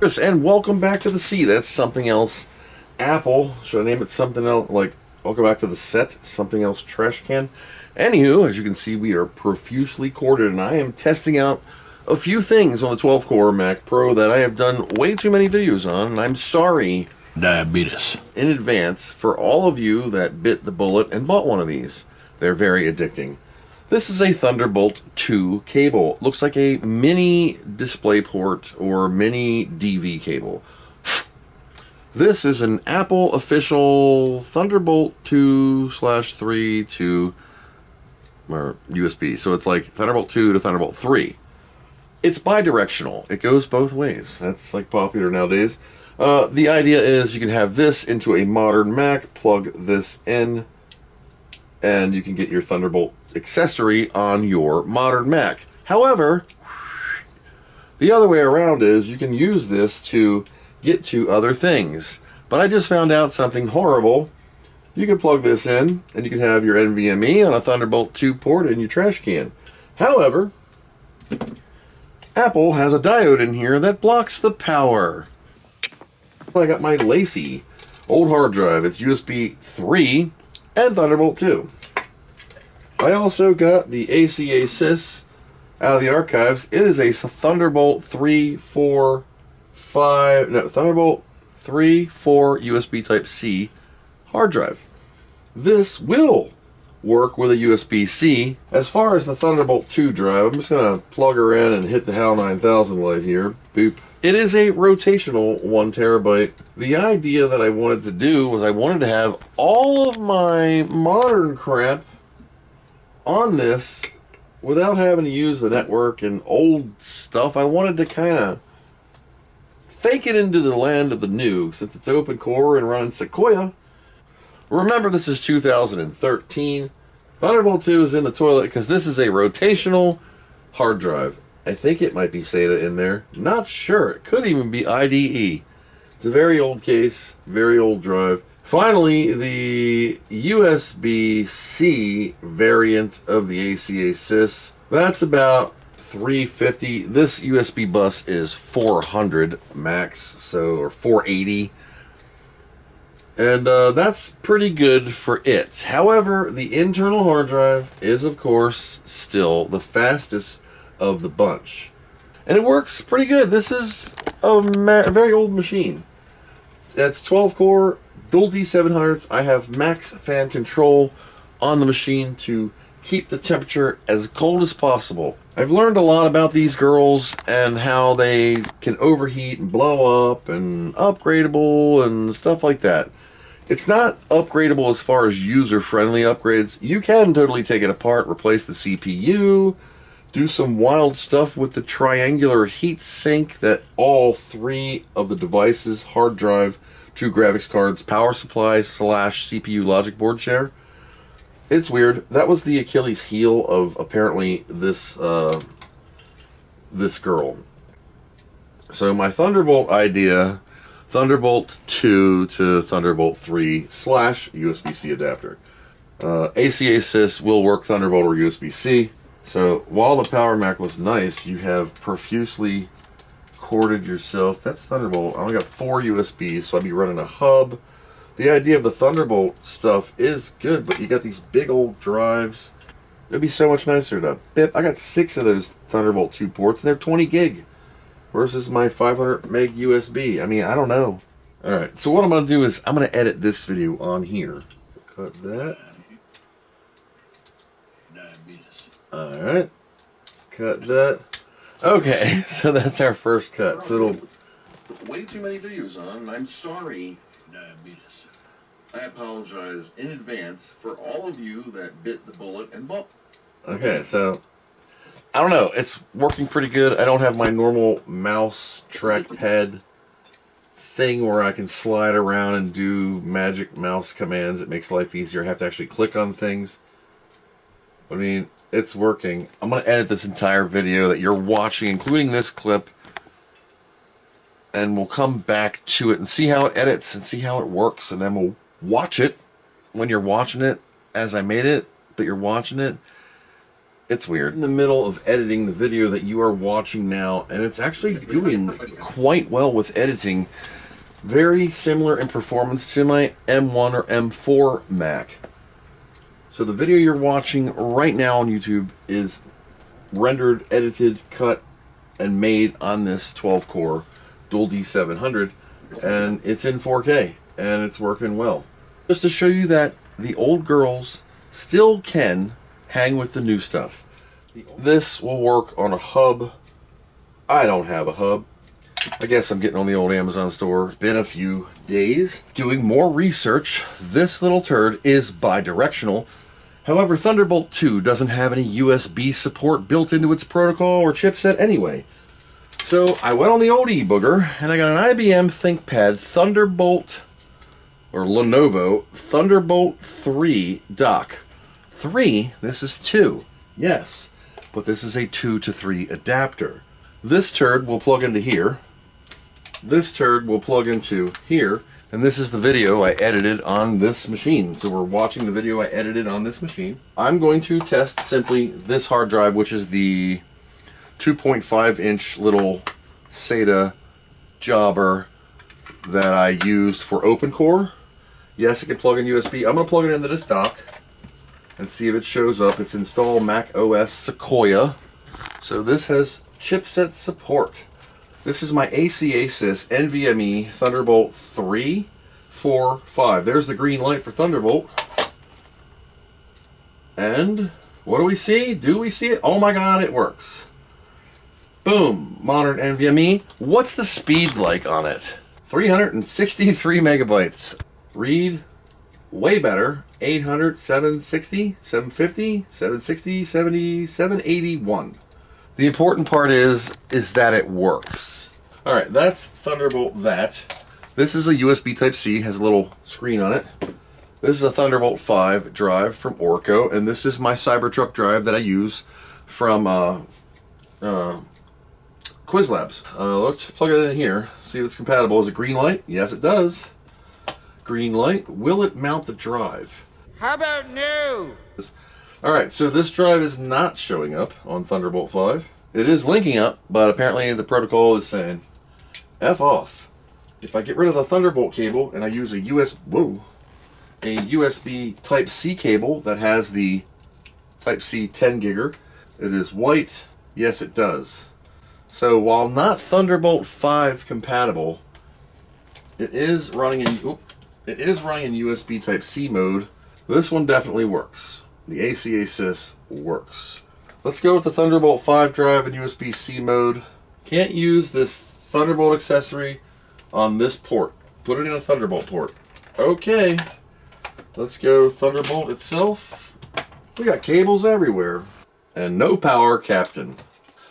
And welcome back to the C. That's something else. Apple. Should I name it something else? Like, welcome back to the set. Something else. TrashCan. Anywho, as you can see, we are profusely corded, and I am testing out a few things on the 12-core Mac Pro that I have done way too many videos on, and I'm sorry diabetes in advance for all of you that bit the bullet and bought one of these. They're very addicting. This is a Thunderbolt 2 cable. Looks like a mini DisplayPort or mini DV cable. This is an Apple official Thunderbolt 2/3 to or USB. So it's like Thunderbolt 2 to Thunderbolt 3. It's bi-directional. It goes both ways. That's like popular nowadays. The idea is you can have this into a modern Mac, plug this in, and you can get your Thunderbolt accessory on your modern Mac. However, the other way around is you can use this to get to other things. But I just found out something horrible. You can plug this in and you can have your NVMe on a Thunderbolt 2 port in your trash can. However, Apple has a diode in here that blocks the power. I got my Lacy old hard drive. It's USB 3 and Thunderbolt 2. I also got the ACA sys out of the archives. It is a Thunderbolt 3, 4, 5, no, Thunderbolt 3, 4 USB Type-C hard drive. This will work with a USB-C. As far as the Thunderbolt 2 drive, I'm just going to plug her in and hit the HAL 9000 light here. Boop. It is a rotational 1 terabyte. The idea that I wanted to do was I wanted to have all of my modern crap on this without having to use the network and old stuff. I wanted to kind of fake it into the land of the new, since it's open core and running Sequoia. Remember, this is 2013. Thunderbolt 2 is in the toilet because this is a rotational hard drive. I think it might be SATA in there. Not sure. It could even be IDE. It's a very old case, very old drive. Finally, the USB-C variant of the ACA sys. That's about $350. This USB bus is 400 max, so, or 480. And that's pretty good for it. However, the internal hard drive is, of course, still the fastest of the bunch. And it works pretty good. This is a very old machine. That's 12-core, dual D700s. I have max fan control on the machine to keep the temperature as cold as possible. I've learned a lot about these girls and how they can overheat and blow up and upgradable and stuff like that. It's not upgradable as far as user-friendly upgrades. You can totally take it apart, replace the CPU, do some wild stuff with the triangular heat sink that all three of the devices, hard drive, 2 graphics cards, power supply / CPU logic board share. It's weird. That was the Achilles heel of apparently this this girl. So my Thunderbolt idea, Thunderbolt 2 to Thunderbolt 3 / USB-C adapter. ACA sys will work Thunderbolt or USB-C. So while the Power Mac was nice, you have profusely corded yourself. That's Thunderbolt. I only got 4 USBs, so I'd be running a hub. The idea of the Thunderbolt stuff is good, but you got these big old drives. It'd be so much nicer to bip. I got 6 of those Thunderbolt 2 ports, and they're 20 gig versus my 500 meg USB. I mean, I don't know. All right, so what I'm going to do is I'm going to edit this video on here. Cut that. Alright, cut that. Okay, so that's our first cut. So it'll way too many videos on, and I'm sorry. Diabetes. I apologize in advance for all of you that bit the bullet and bought. Okay, so I don't know. It's working pretty good. I don't have my normal mouse trackpad thing where I can slide around and do magic mouse commands. It makes life easier. I have to actually click on things. I mean, it's working. I'm going to edit this entire video that you're watching, including this clip, and we'll come back to it and see how it edits and see how it works, and then we'll watch it when you're watching it as I made it, but you're watching it, It's weird. In the middle of editing the video that you are watching now, and it's actually doing quite well with editing. Very similar in performance to my M1 or M4 Mac. So the video you're watching right now on YouTube is rendered, edited, cut, and made on this 12-core Dual D700, and it's in 4K, and it's working well. Just to show you that the old girls still can hang with the new stuff. This will work on a hub. I don't have a hub. I guess I'm getting on the old Amazon store. It's been a few days. Doing more research, this little turd is bi-directional. However, Thunderbolt 2 doesn't have any USB support built into its protocol or chipset anyway. So I went on the old e-booger and I got an IBM ThinkPad Thunderbolt, or Lenovo Thunderbolt 3 dock. 3? This is 2. Yes, but this is a 2 to 3 adapter. This turd will plug into here. This turd will plug into here. And this is the video I edited on this machine. So we're watching the video I edited on this machine. I'm going to test simply this hard drive, which is the 2.5-inch little SATA jobber that I used for OpenCore. Yes, it can plug in USB. I'm going to plug it into this dock and see if it shows up. It's install Mac OS Sequoia. So this has chipset support. This is my ACASys NVMe Thunderbolt 3, 4, 5. There's the green light for Thunderbolt. And what do we see? Do we see it? Oh my god, it works. Boom, modern NVMe. What's the speed like on it? 363 megabytes. Read, way better. 800, 760, 750, 760, 70, 781. The important part is that it works. Alright, that's Thunderbolt that. This is a USB Type-C, has a little screen on it. This is a Thunderbolt 5 drive from Orco, and this is my Cybertruck drive that I use from Quiz Labs. Let's plug it in here, see if it's compatible. Is it green light? Yes, it does. Green light. Will it mount the drive? How about no? Alright, so this drive is not showing up on Thunderbolt 5. It is linking up, but apparently the protocol is saying F off. If I get rid of the Thunderbolt cable and I use a USB Type-C cable that has the Type-C 10 gigger, it is white. Yes, it does. So while not Thunderbolt 5 compatible, it is running in USB Type-C mode. This one definitely works. The ACASys works. Let's go with the Thunderbolt 5 drive in USB-C mode. Can't use this Thunderbolt accessory on this port. Put it in a Thunderbolt port. Okay. Let's go Thunderbolt itself. We got cables everywhere. And no power, Captain.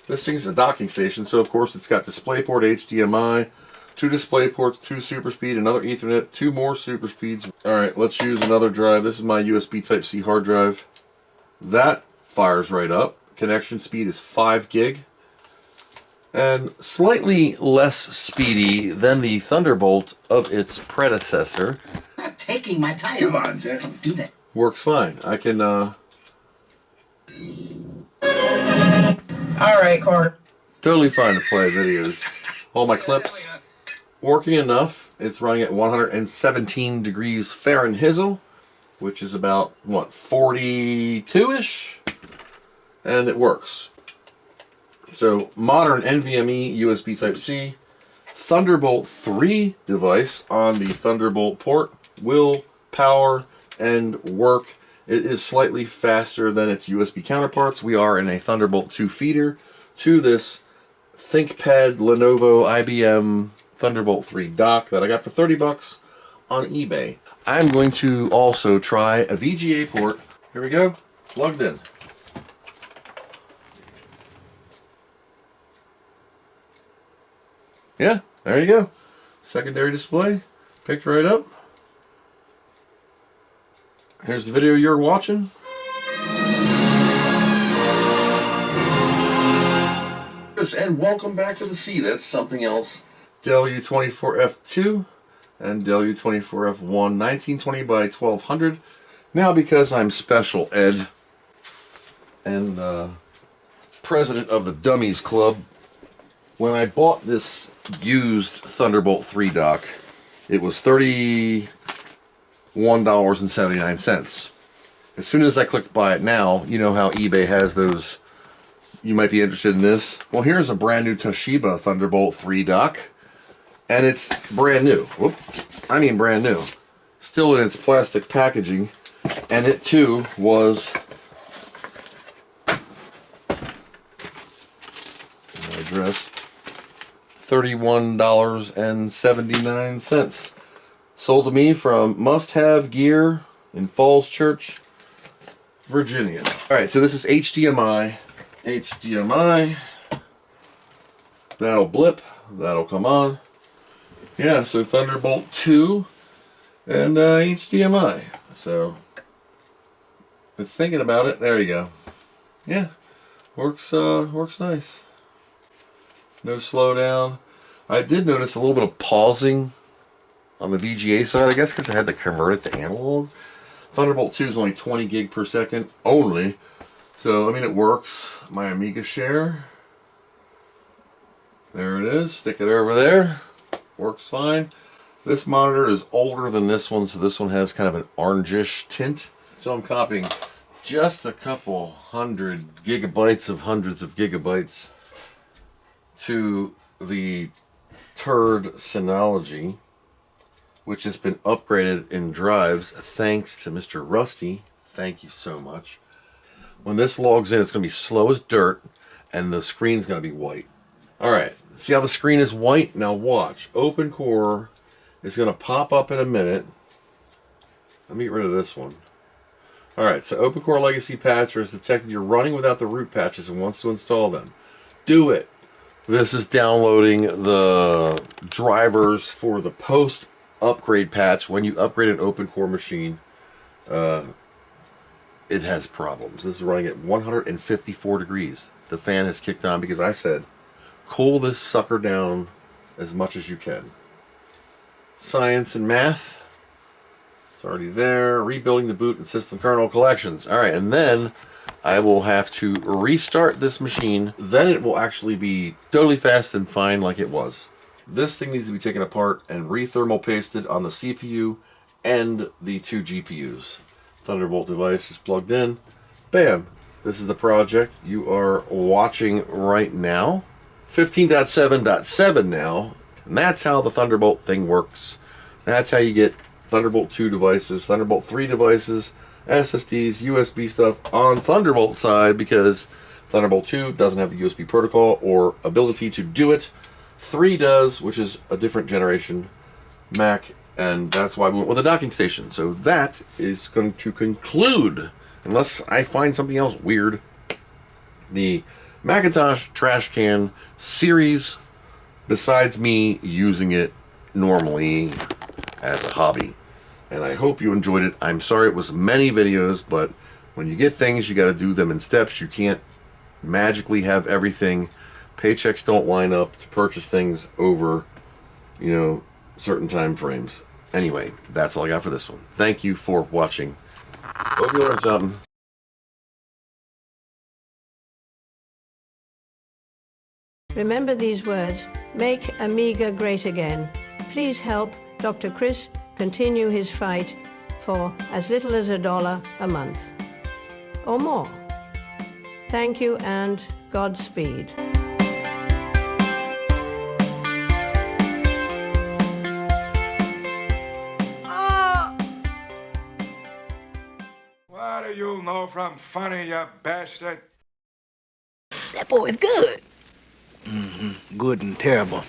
This thing's a docking station, so of course it's got DisplayPort, HDMI, 2 display ports, 2 SuperSpeed, another Ethernet, 2 more SuperSpeeds. Alright, let's use another drive. This is my USB Type-C hard drive. That fires right up. Connection speed is 5 gig. And slightly less speedy than the Thunderbolt of its predecessor. I'm not taking my time. Come on, Jack. Don't do that. Works fine. I can, Alright, Court. totally fine to play videos. All my clips working enough. It's running at 117 degrees Fahrenheit, which is about, what, 42-ish? And it works. So, modern NVMe USB Type-C, Thunderbolt 3 device on the Thunderbolt port will power and work. It is slightly faster than its USB counterparts. We are in a Thunderbolt 2 feeder to this ThinkPad Lenovo IBM Thunderbolt 3 dock that I got for 30 bucks on eBay. I'm going to also try a VGA port. Here we go, plugged in. Yeah, there you go. Secondary display, picked right up. Here's the video you're watching. And welcome back to the C. That's something else. W24F2 and W24F1 1920 by 1200. Now, because I'm special ed, and president of the Dummies Club. When I bought this used Thunderbolt 3 dock, it was $31.79. As soon as I clicked buy it now, you know how eBay has those, you might be interested in this. Well, here's a brand new Toshiba Thunderbolt 3 dock, and it's brand new. Whoop, I mean brand new. Still in its plastic packaging, and it too was address $31.79. Sold to me from Must Have Gear in Falls Church, Virginia. Alright, so this is HDMI. HDMI. That'll blip. That'll come on. Yeah, so Thunderbolt 2 and HDMI. So it's thinking about it. There you go. Yeah. Works nice. No slowdown. I did notice a little bit of pausing on the VGA side, I guess because I had to convert it to analog. Thunderbolt 2 is only 20 gig per second only. So, I mean, it works. My Amiga share. There it is. Stick it over there. Works fine. This monitor is older than this one, so this one has kind of an orangish tint. So I'm copying just a couple hundred gigabytes of hundreds of gigabytes to the turd Synology, which has been upgraded in drives thanks to Mr. Rusty. Thank you so much. When this logs in, it's going to be slow as dirt, and the screen's going to be white. Alright, see how the screen is white? Now watch. OpenCore is going to pop up in a minute. Let me get rid of this one. Alright, so OpenCore Legacy Patcher has detected you're running without the root patches and wants to install them. Do it! This is downloading the drivers for the post-upgrade patch. When you upgrade an OpenCore machine, it has problems. This is running at 154 degrees. The fan has kicked on because I said, cool this sucker down as much as you can. Science and math. It's already there. Rebuilding the boot and system kernel collections. Alright, and then I will have to restart this machine. Then it will actually be totally fast and fine like it was. This thing needs to be taken apart and re-thermal pasted on the CPU and the two GPUs. Thunderbolt device is plugged in. Bam! This is the project you are watching right now. 15.7.7 now. And that's how the Thunderbolt thing works. That's how you get Thunderbolt 2 devices, Thunderbolt 3 devices, SSDs, USB stuff on Thunderbolt side, because Thunderbolt 2 doesn't have the USB protocol or ability to do it. 3 does, which is a different generation Mac, and that's why we went with a docking station. So that is going to conclude, unless I find something else weird, the Macintosh TrashCan series, besides me using it normally as a hobby. And I hope you enjoyed it. I'm sorry it was many videos, but when you get things, you got to do them in steps. You can't magically have everything. Paychecks don't line up to purchase things over, you know, certain time frames. Anyway, that's all I got for this one. Thank you for watching. Hope you learned something. Remember these words: make Amiga great again. Please help Dr. Chris continue his fight for as little as $1 a month or more. Thank you and Godspeed. What do you know from funny, you bastard? That boy is good. Good and terrible.